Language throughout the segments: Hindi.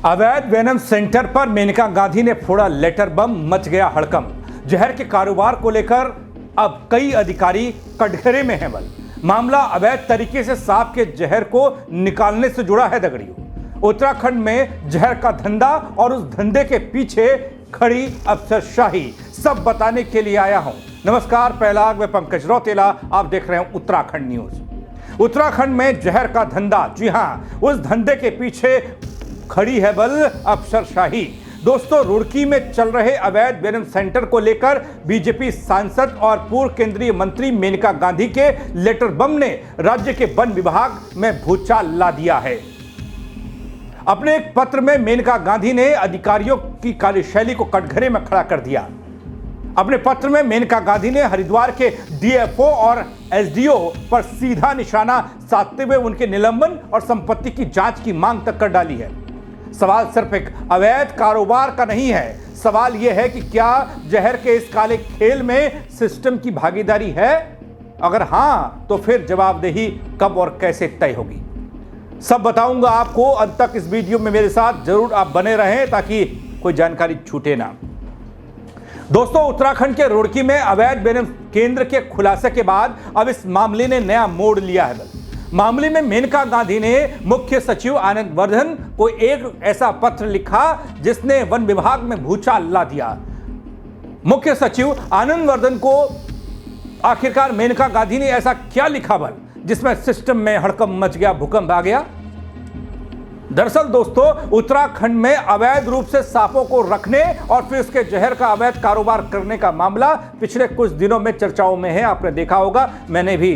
अवैध वेनम सेंटर पर मेनका गांधी ने फोड़ा लेटर बम, मच गया हड़कंप। जहर के कारोबार को लेकर अब कई अधिकारी कटघरे में हैं। मामला अवैध तरीके से सांप के जहर को निकालने से जुड़ा है। दगड़ियों, उत्तराखंड में जहर का धंधा और उस धंधे के पीछे खड़ी अफसरशाही, सब बताने के लिए आया हूं। नमस्कार, पहलाग में पंकज रौतेला, आप देख रहे हैं उत्तराखंड न्यूज। उत्तराखंड में जहर का धंधा, जी हां, उस धंधे के पीछे खड़ी है अफसरशाही। दोस्तों, रुड़की में चल रहे अवैध वेनम सेंटर को लेकर बीजेपी सांसद और पूर्व केंद्रीय मंत्री मेनका गांधी के लेटर बम ने राज्य के वन विभाग में भूचाल ला दिया है। अपने एक पत्र में मेनका गांधी ने अधिकारियों की कार्यशैली को कटघरे में खड़ा कर दिया। अपने पत्र में मेनका गांधी ने हरिद्वार के डीएफओ और एसडीओ पर सीधा निशाना साधते हुए उनके निलंबन और संपत्ति की जांच की मांग तक कर डाली है। सवाल सिर्फ एक अवैध कारोबार का नहीं है, सवाल यह है कि क्या जहर के इस काले खेल में सिस्टम की भागीदारी है? अगर हां, तो फिर जवाबदेही कब और कैसे तय होगी, सब बताऊंगा आपको। अंत तक इस वीडियो में मेरे साथ जरूर आप बने रहें ताकि कोई जानकारी छूटे ना। दोस्तों, उत्तराखंड के रुड़की में अवैध वेनम केंद्र के खुलासे के बाद अब इस मामले ने नया मोड़ लिया है। मामले में मेनका गांधी ने मुख्य सचिव आनंद वर्धन को एक ऐसा पत्र लिखा जिसने वन विभाग में भूचाल ला दिया। मुख्य सचिव आनंद वर्धन को आखिरकार मेनका गांधी ने ऐसा क्या लिखा जिसमें सिस्टम में हड़कंप मच गया, भूकंप आ गया? दरअसल दोस्तों, उत्तराखंड में अवैध रूप से सांपों को रखने और फिर उसके जहर का अवैध कारोबार करने का मामला पिछले कुछ दिनों में चर्चाओं में है। आपने देखा होगा, मैंने भी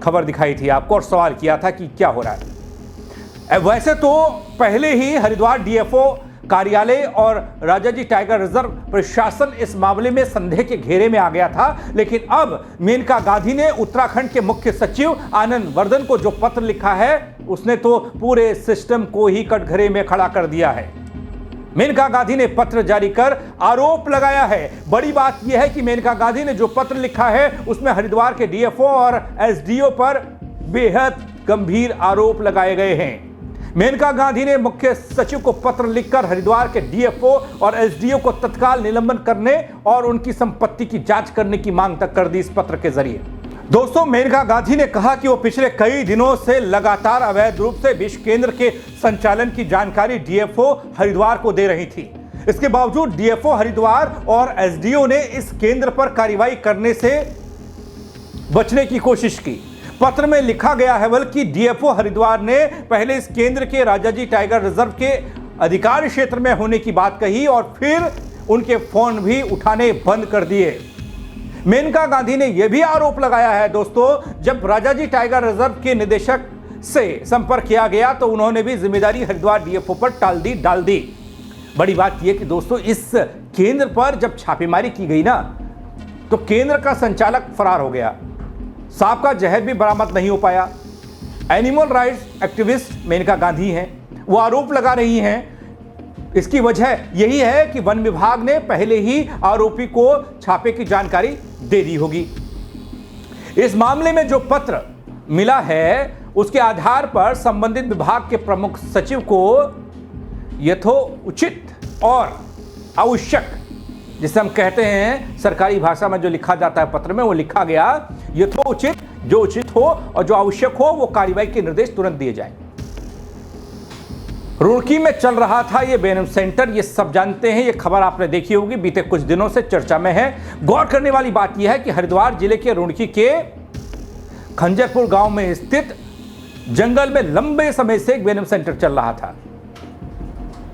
खबर दिखाई थी आपको और सवाल किया था कि क्या हो रहा है। वैसे तो पहले ही हरिद्वार डीएफओ कार्यालय और राजाजी टाइगर रिजर्व प्रशासन इस मामले में संदेह के घेरे में आ गया था, लेकिन अब मेनका गांधी ने उत्तराखंड के मुख्य सचिव आनंद वर्धन को जो पत्र लिखा है, उसने तो पूरे सिस्टम को ही कटघरे में खड़ा कर दिया है। मेनका गांधी ने पत्र जारी कर आरोप लगाया है। बड़ी बात यह है कि मेनका गांधी ने जो पत्र लिखा है उसमें हरिद्वार के डीएफओ और एसडीओ पर बेहद गंभीर आरोप लगाए गए हैं। मेनका गांधी ने मुख्य सचिव को पत्र लिखकर हरिद्वार के डीएफओ और एसडीओ को तत्काल निलंबन करने और उनकी संपत्ति की जांच करने की मांग तक कर दी इस पत्र के जरिए। दोस्तों, मेनका गांधी ने कहा कि वो पिछले कई दिनों से लगातार अवैध रूप से विष केंद्र के संचालन की जानकारी डीएफओ हरिद्वार को दे रही थी। इसके बावजूद डीएफओ हरिद्वार और एसडीओ ने इस केंद्र पर कार्रवाई करने से बचने की कोशिश की। पत्र में लिखा गया है कि डीएफओ हरिद्वार ने पहले इस केंद्र के राजाजी टाइगर रिजर्व के अधिकारी क्षेत्र में होने की बात कही और फिर उनके फोन भी उठाने बंद कर दिए। मेनका गांधी ने यह भी आरोप लगाया है दोस्तों, जब राजाजी टाइगर रिजर्व के निदेशक से संपर्क किया गया तो उन्होंने भी जिम्मेदारी हरिद्वार डीएफओ पर डाल दी। बड़ी बात यह कि दोस्तों, इस केंद्र पर जब छापेमारी की गई ना, तो केंद्र का संचालक फरार हो गया, सांप का जहर भी बरामद नहीं हो पाया। Animal rights activist Maneka Gandhi हैं, वो आरोप लगा रही हैं। इसकी वजह यही है कि वन विभाग ने पहले ही आरोपी को छापे की जानकारी दे दी होगी। इस मामले में जो पत्र मिला है उसके आधार पर संबंधित विभाग के प्रमुख सचिव को यथोचित और आवश्यक, जिसे हम कहते हैं सरकारी भाषा में जो लिखा जाता है पत्र में, वो लिखा गया यथोचित, जो उचित हो और जो आवश्यक हो वो कार्रवाई के निर्देश तुरंत दिए जाएं। रुड़की में चल रहा था ये वेनम सेंटर, ये सब जानते हैं, ये खबर आपने देखी होगी, बीते कुछ दिनों से चर्चा में है। गौर करने वाली बात यह है कि हरिद्वार जिले के रुड़की के खंजरपुर गांव में स्थित जंगल में लंबे समय से एक वेनम सेंटर चल रहा था,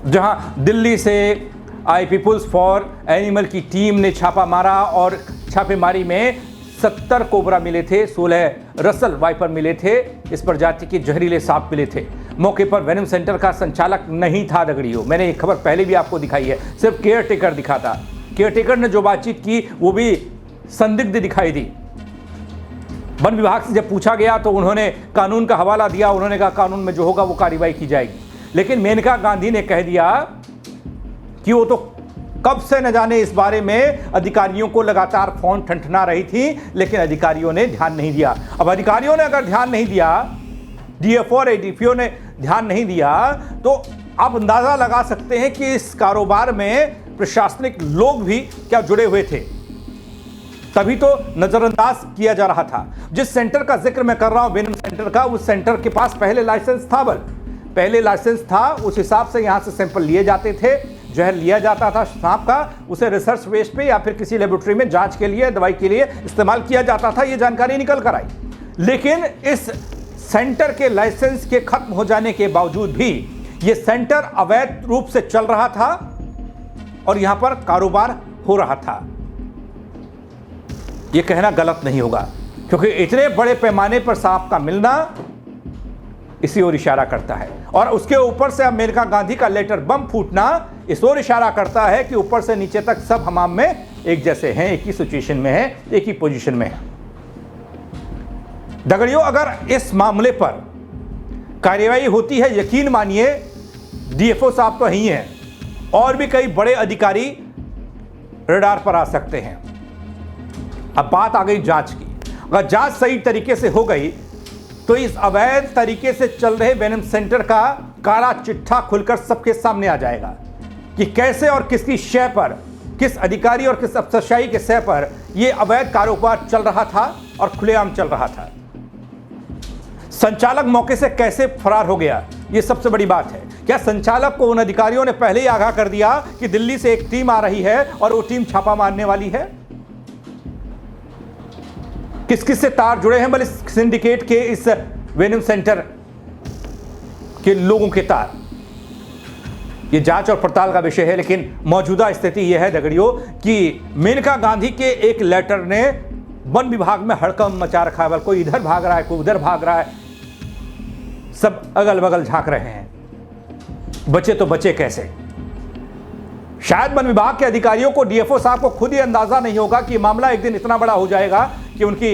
जहां दिल्ली से आई पीपुल्स फॉर एनिमल की टीम ने छापा मारा और छापेमारी में 70 कोबरा मिले थे, 16 रसल वाइपर मिले थे, इस प्रजाति के जहरीले सांप मिले थे। मौके पर वेनम सेंटर का संचालक नहीं था दगड़ियों, मैंने ये खबर पहले भी आपको दिखाई है, सिर्फ केयर टेकर दिखा था। केयर टेकर ने जो बातचीत की वो भी संदिग्ध दिखाई दी। वन विभाग से जब पूछा गया तो उन्होंने कानून का हवाला दिया, उन्होंने कहा कानून में जो होगा वो कार्रवाई की जाएगी। लेकिन मेनका गांधी ने कह दिया कि वो तो कब से न जाने इस बारे में अधिकारियों को लगातार फोन ठनठना रही थी, लेकिन अधिकारियों ने ध्यान नहीं दिया। अब अधिकारियों ने अगर ध्यान नहीं दिया, डीएफओ और एडीपीओ ने ध्यान नहीं दिया, तो आप अंदाजा लगा सकते हैं कि इस कारोबार में प्रशासनिक लोग भी क्या जुड़े हुए थे, तभी तो नजरअंदाज किया जा रहा था। जिस सेंटर का जिक्र मैं कर रहा हूं, वेनम सेंटर का, उस सेंटर के पास पहले लाइसेंस था, पहले लाइसेंस था, उस हिसाब से यहां से सैंपल लिए जाते थे, जहर लिया जाता था सांप का, उसे रिसर्च वेस्ट पे या फिर किसी लेबोरेटरी में जांच के लिए, दवाई के लिए इस्तेमाल किया जाता था। यह जानकारी निकल कर आई। लेकिन इस सेंटर के लाइसेंस के खत्म हो जाने के बावजूद भी यह सेंटर अवैध रूप से चल रहा था और यहां पर कारोबार हो रहा था। यह कहना गलत नहीं होगा, क्योंकि इतने बड़े पैमाने पर सांप का मिलना इसी ओर इशारा करता है। और उसके ऊपर से अब मेनका गांधी का लेटर बम फूटना इस ओर इशारा करता है कि ऊपर से नीचे तक सब हमाम में एक जैसे हैं, एक ही सिचुएशन में है, एक ही पोजीशन में है। दगड़ियों, अगर इस मामले पर कार्यवाही होती है, यकीन मानिए डीएफओ साहब तो ही हैं, और भी कई बड़े अधिकारी रडार पर आ सकते हैं। अब बात आ गई जांच की। अगर जांच सही तरीके से हो गई तो इस अवैध तरीके से चल रहे वेनम सेंटर का काला चिट्ठा खुलकर सबके सामने आ जाएगा कि कैसे और किसकी शय पर, किस अधिकारी और किस अफसरशाही के शय पर यह अवैध कारोबार चल रहा था और खुलेआम चल रहा था। संचालक मौके से कैसे फरार हो गया, यह सबसे बड़ी बात है। क्या संचालक को उन अधिकारियों ने पहले ही आगाह कर दिया कि दिल्ली से एक टीम आ रही है और वो टीम छापा मारने वाली है? किस किस से तार जुड़े हैं इस सिंडिकेट के, इस वेनम सेंटर के लोगों के तार? यह जांच और पड़ताल का विषय है। लेकिन मौजूदा स्थिति यह है दगड़ियों कि मेनका गांधी के एक लेटर ने वन विभाग में हड़कंप मचा रखा है। कोई इधर भाग रहा है, कोई उधर भाग रहा है, सब अगल बगल झांक रहे हैं। बचे तो बचे कैसे? शायद वन विभाग के अधिकारियों को, डीएफओ साहब को खुद ही अंदाजा नहीं होगा कि मामला एक दिन इतना बड़ा हो जाएगा कि उनकी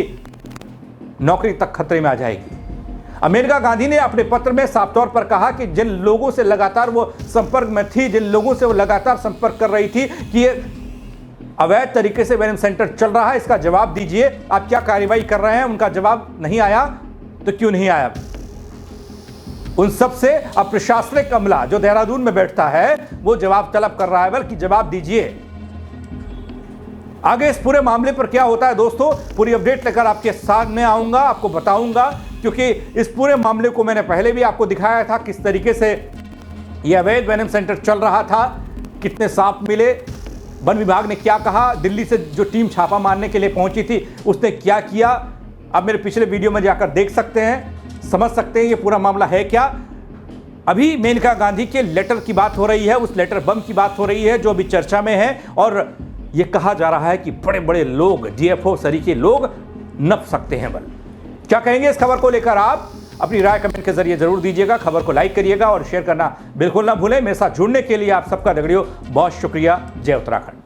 नौकरी तक खतरे में आ जाएगी। मेनका गांधी ने अपने पत्र में साफ तौर पर कहा कि जिन लोगों से लगातार वो संपर्क में थी, जिन लोगों से वो लगातार संपर्क कर रही थी कि ये अवैध तरीके से वेनम सेंटर चल रहा है, इसका जवाब दीजिए, आप क्या कार्रवाई कर रहे हैं। उनका जवाब नहीं आया तो क्यों नहीं आया? उन सब से अब प्रशासनिक अमला जो देहरादून में बैठता है वो जवाब तलब कर रहा है, बल्कि जवाब दीजिए। आगे इस पूरे मामले पर क्या होता है दोस्तों, पूरी अपडेट लेकर आपके सामने आऊंगा, आपको बताऊंगा, क्योंकि इस पूरे मामले को मैंने पहले भी आपको दिखाया था किस तरीके से यह अवैध वेनम सेंटर चल रहा था, कितने सांप मिले, वन विभाग ने क्या कहा, दिल्ली से जो टीम छापा मारने के लिए पहुंची थी उसने क्या किया। अब मेरे पिछले वीडियो में जाकर देख सकते हैं, समझ सकते हैं ये पूरा मामला है क्या। अभी मेनका गांधी के लेटर की बात हो रही है, उस लेटर बम की बात हो रही है जो अभी चर्चा में है, और ये कहा जा रहा है कि बड़े बड़े लोग, डीएफओ सरीके लोग नप सकते हैं बल। क्या कहेंगे इस खबर को लेकर? आप अपनी राय कमेंट के जरिए जरूर दीजिएगा। खबर को लाइक करिएगा और शेयर करना बिल्कुल ना भूलें। मेरे साथ जुड़ने के लिए आप सबका दगड़ियों बहुत शुक्रिया। जय उत्तराखंड।